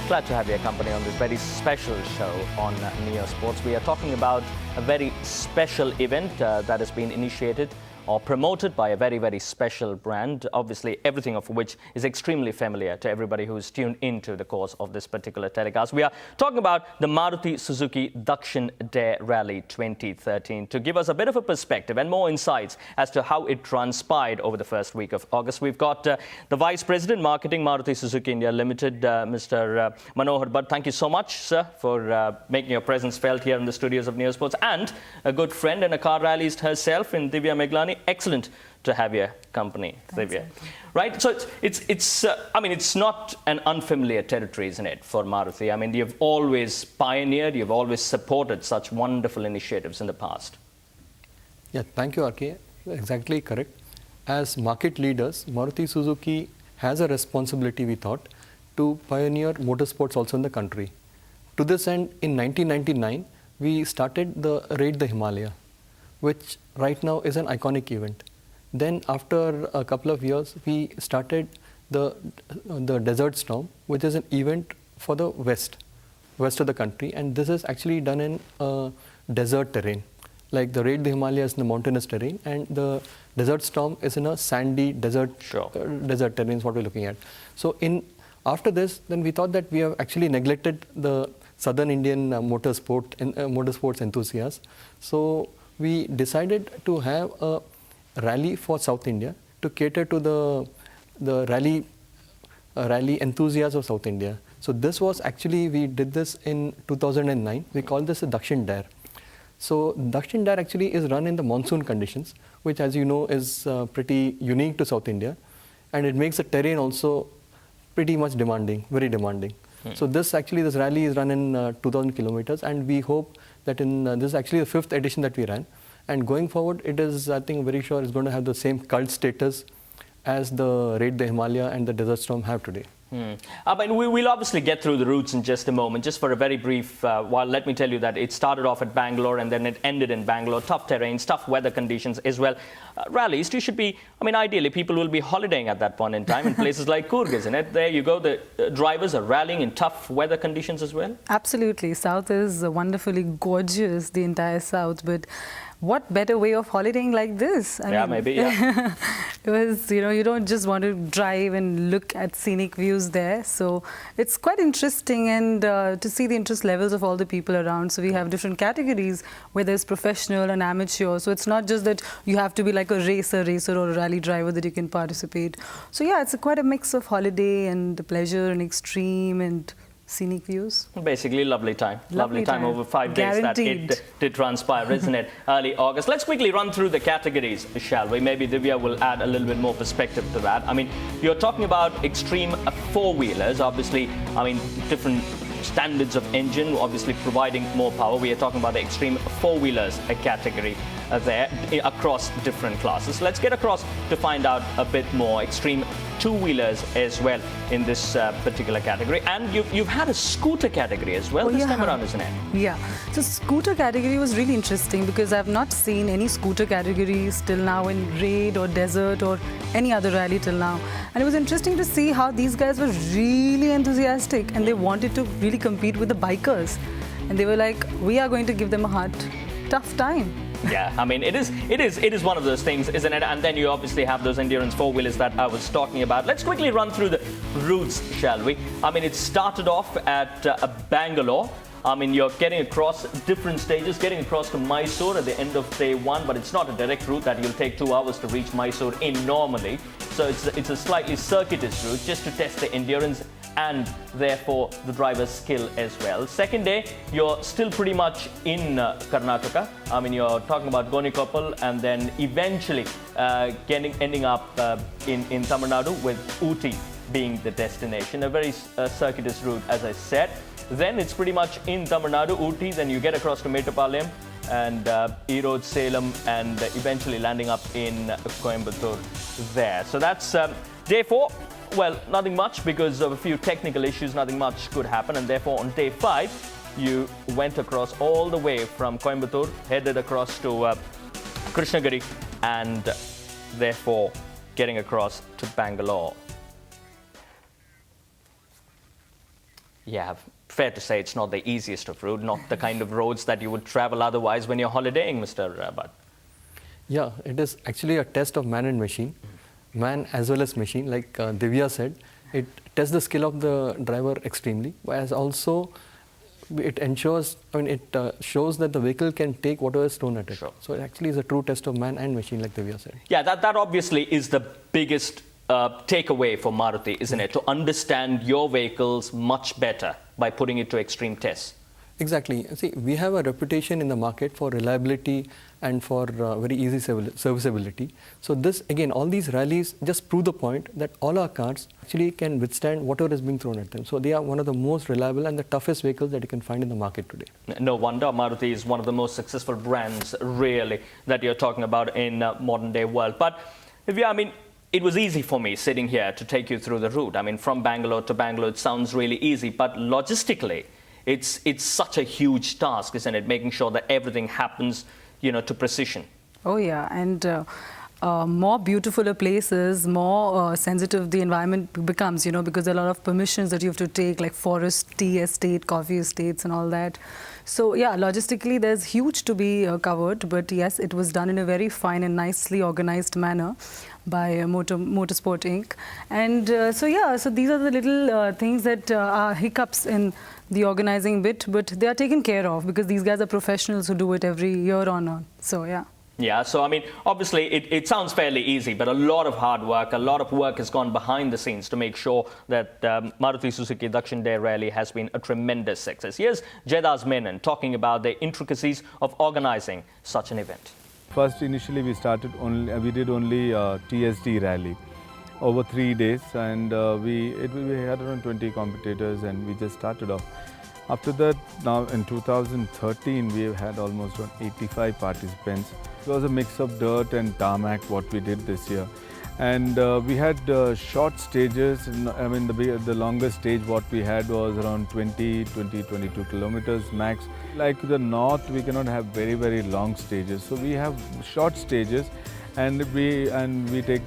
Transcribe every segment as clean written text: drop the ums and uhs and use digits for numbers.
Glad to have your company on this very special show on Neo Sports. We are talking about a very special event that has been initiated or promoted by a very, very special brand, obviously everything of which is extremely familiar to everybody who's tuned into the course of this particular telecast. We are talking about the Maruti Suzuki Dakshin Dare Rally 2013. To give us a bit of a perspective and more insights as to how it transpired over the first week of August, we've got the Vice President Marketing, Maruti Suzuki India Limited, Mr. Manohar Bhatt. Thank you so much, sir, for making your presence felt here in the studios of Neo Sports, and a good friend and a car rallyist herself in Divya Meglani. Excellent to have your company, Divya. Right, so I mean, it's not an unfamiliar territory, isn't it, for Maruti? I mean, you've always pioneered, you've always supported such wonderful initiatives in the past. Yeah, thank you, RK. Exactly correct. As market leaders, Maruti Suzuki has a responsibility, we thought, to pioneer motorsports also in the country. To this end, in 1999, we started the Raid the Himalaya, which right now is an iconic event. Then after a couple of years, we started the Desert Storm, which is an event for the west of the country, and this is actually done in desert terrain. Like the Raid the Himalaya is in the mountainous terrain, and the Desert Storm is in a sandy desert desert terrain is what we're looking at. So after this, then we thought that we have actually neglected the southern Indian motorsports enthusiasts. So we decided to have a rally for South India to cater to the rally enthusiasts of South India. So this was actually, we did this in 2009. We called this a Dakshin Dare. So Dakshin Dare actually is run in the monsoon conditions, which, as you know, is pretty unique to South India, and it makes the terrain also pretty much demanding, very demanding. So this rally is run in 2,000 kilometers, and we hope that this is actually the 5th edition that we ran. And going forward, it is, I think, very sure it's going to have the same cult status as the Raid the Himalaya and the Desert Storm have today. But we'll obviously get through the routes in just a moment. Just for a very brief while, let me tell you that it started off at Bangalore and then it ended in Bangalore. Tough terrains, tough weather conditions as well. Rallies, you should be, I mean, ideally people will be holidaying at that point in time in places like Coorg, isn't it? There you go, the drivers are rallying in tough weather conditions as well. Absolutely. South is wonderfully gorgeous, the entire South, but what better way of holidaying like this? I mean, maybe, yeah. It was, you don't just want to drive and look at scenic views there. So it's quite interesting, and to see the interest levels of all the people around. So we have different categories, whether it's professional and amateur. So it's not just that you have to be like a racer or a rally driver that you can participate. So yeah, it's quite a mix of holiday and pleasure and extreme and scenic views. Basically, lovely time. Lovely time over 5 days that it did transpire, isn't it? Early August. Let's quickly run through the categories, shall we? Maybe Divya will add a little bit more perspective to that. I mean, you're talking about extreme four-wheelers, obviously, I mean, different standards of engine, obviously providing more power. We are talking about the extreme four-wheelers category there across different classes. Let's get across to find out a bit more. Extreme two-wheelers as well in this particular category, and you've had a scooter category as well this time around, isn't it? Yeah, so scooter category was really interesting because I've not seen any scooter categories till now in Raid or Desert or any other rally till now, and it was interesting to see how these guys were really enthusiastic and they wanted to really compete with the bikers, and they were like, we are going to give them a tough time. Yeah, I mean, it is one of those things, isn't it? And then you obviously have those endurance four-wheelers that I was talking about. Let's quickly run through the routes, shall we? I mean, it started off at Bangalore. I mean, you're getting across different stages, getting across to Mysore at the end of day one, but it's not a direct route that you'll take 2 hours to reach Mysore in normally. So it's a slightly circuitous route just to test the endurance and therefore the driver's skill as well. Second day, you're still pretty much in Karnataka. I mean, you're talking about Gonikoppal and then eventually ending up in Tamil Nadu with Ooty being the destination. A very circuitous route, as I said. Then it's pretty much in Tamil Nadu, Ooty, then you get across to Mettupalayam and Erode, Salem, and eventually landing up in Coimbatore there. So that's day 4. Well, nothing much because of a few technical issues, nothing much could happen, and therefore on day 5, you went across all the way from Coimbatore, headed across to Krishnagiri, and therefore getting across to Bangalore. Yeah, fair to say it's not the easiest of route, not the kind of roads that you would travel otherwise when you're holidaying, Mr. Bhatt. Yeah, it is actually a test of man and machine, man as well as machine. Like Divya said, it tests the skill of the driver extremely, as also it ensures, it shows that the vehicle can take whatever is thrown at it. Sure. So it actually is a true test of man and machine, like Divya said. Yeah, that obviously is the biggest takeaway for Maruti, isn't it? To understand your vehicles much better by putting it to extreme tests. Exactly. See, we have a reputation in the market for reliability and for very easy serviceability. So this, again, all these rallies just prove the point that all our cars actually can withstand whatever is being thrown at them. So they are one of the most reliable and the toughest vehicles that you can find in the market today. No wonder Maruti is one of the most successful brands, really, that you're talking about in modern day world. But I mean, it was easy for me sitting here to take you through the route. I mean, from Bangalore to Bangalore, it sounds really easy, but logistically, it's such a huge task, isn't it? Making sure that everything happens, to precision. Oh yeah, and more beautifuler places, more sensitive the environment becomes, because there are a lot of permissions that you have to take, like forest, tea estate, coffee estates and all that. So yeah, logistically there's huge to be covered, but yes, it was done in a very fine and nicely organized manner by Motorsport Inc. And so these are the little things that are hiccups in the organizing bit, but they are taken care of because these guys are professionals who do it every year on. So yeah. Yeah, so I mean, obviously it sounds fairly easy, but a lot of hard work, a lot of work has gone behind the scenes to make sure that Maruti Suzuki Dakshin Day Rally has been a tremendous success. Here's Jaidas Menon talking about the intricacies of organizing such an event. First, initially we did only TSD rally over 3 days, and we had around 20 competitors, and we just started off. After that, now in 2013, we have had almost 85 participants. It was a mix of dirt and tarmac what we did this year. And we had short stages. I mean, the longest stage what we had was around 22 kilometers max. Like the north, we cannot have very, very long stages. So we have short stages, and we take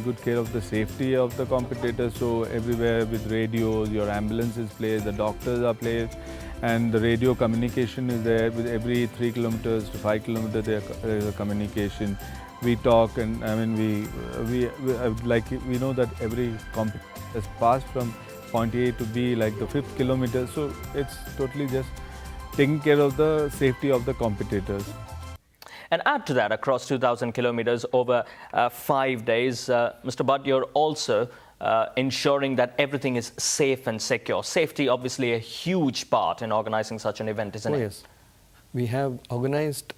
good care of the safety of the competitors. So everywhere with radios, your ambulance is placed, the doctors are placed, and the radio communication is there. With every 3 kilometers to 5 kilometers, there is a communication. We talk, and we know that every competitor has passed from point A to B, like the 5th kilometer. So it's totally just taking care of the safety of the competitors. And add to that, across 2,000 kilometers over 5 days, Mr. Bhatt, you're also ensuring that everything is safe and secure. Safety, obviously, a huge part in organizing such an event, isn't it? Yes. We have organized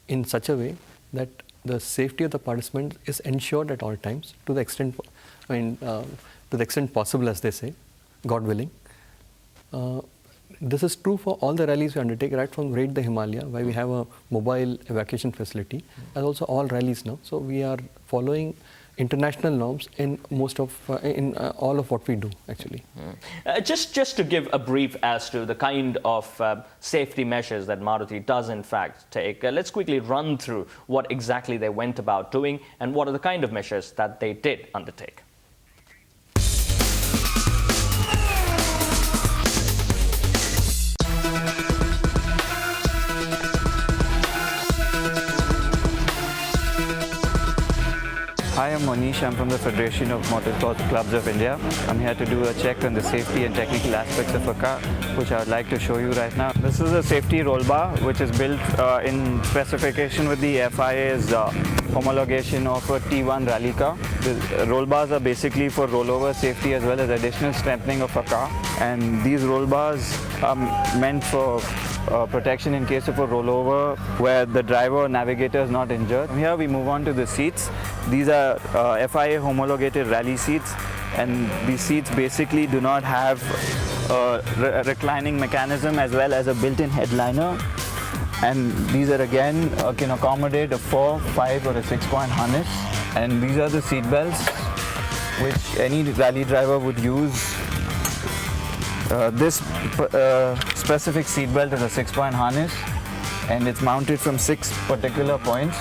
in such a way that the safety of the participants is ensured at all times, to the extent, to the extent possible, as they say, God willing. This is true for all the rallies we undertake, right from Raid the Himalaya, where we have a mobile evacuation facility, and also all rallies now. So we are following international norms in all of what we do, actually. Just to give a brief as to the kind of safety measures that Maruti does in fact take, let's quickly run through what exactly they went about doing and what are the kind of measures that they did undertake. Hi, I'm Monish. I'm from the Federation of Motorsport Clubs of India. I'm here to do a check on the safety and technical aspects of a car, which I would like to show you right now. This is a safety roll bar, which is built in specification with the FIA's homologation of a T1 rally car. The roll bars are basically for rollover safety as well as additional strengthening of a car. And these roll bars are meant for protection in case of a rollover where the driver or navigator is not injured. From here we move on to the seats. These are FIA homologated rally seats, and these seats basically do not have a reclining mechanism as well as a built-in headliner. And these are again can accommodate a 4, 5 or a 6-point harness. And these are the seat belts which any rally driver would use. This specific seat belt is a 6-point harness, and it's mounted from 6 particular points.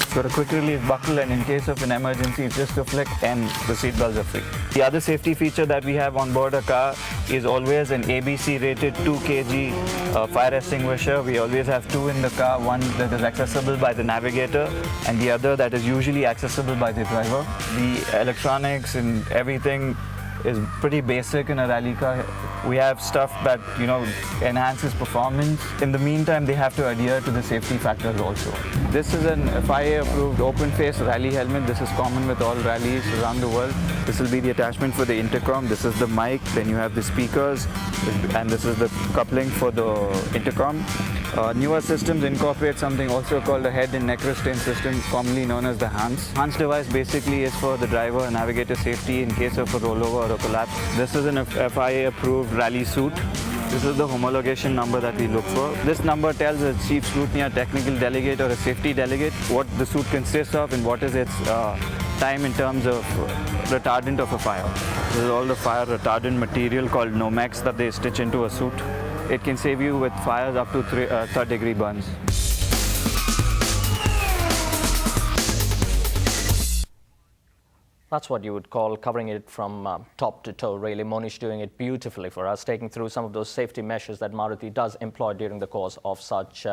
It's got a quick release buckle, and in case of an emergency it's just a flick and the seat belts are free. The other safety feature that we have on board a car is always an ABC rated 2 kg fire extinguisher. We always have 2 in the car, one that is accessible by the navigator and the other that is usually accessible by the driver. The electronics and everything is pretty basic in a rally car. We have stuff that enhances performance. In the meantime, they have to adhere to the safety factors also. This is an FIA approved open face rally helmet. This is common with all rallies around the world. This will be the attachment for the intercom. This is the mic, then you have the speakers, and this is the coupling for the intercom. Newer systems incorporate something also called a head and neck restraint system, commonly known as the HANS. HANS device basically is for the driver and navigator safety in case of a rollover or a collapse. This is an FIA approved rally suit. This is the homologation number that we look for. This number tells a chief scrutiny, a technical delegate or a safety delegate what the suit consists of and what is its time in terms of retardant of a fire. This is all the fire retardant material called Nomex that they stitch into a suit. It can save you with fires up to 3rd-degree burns. That's what you would call covering it from top to toe, really. Monish doing it beautifully for us, taking through some of those safety measures that Maruti does employ during the course of such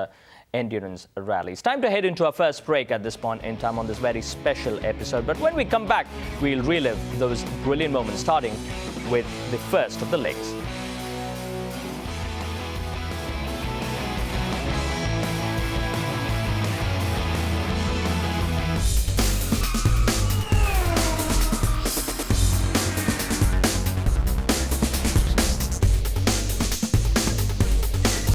endurance rallies. Time to head into our first break at this point in time on this very special episode. But when we come back, we'll relive those brilliant moments, starting with the first of the legs.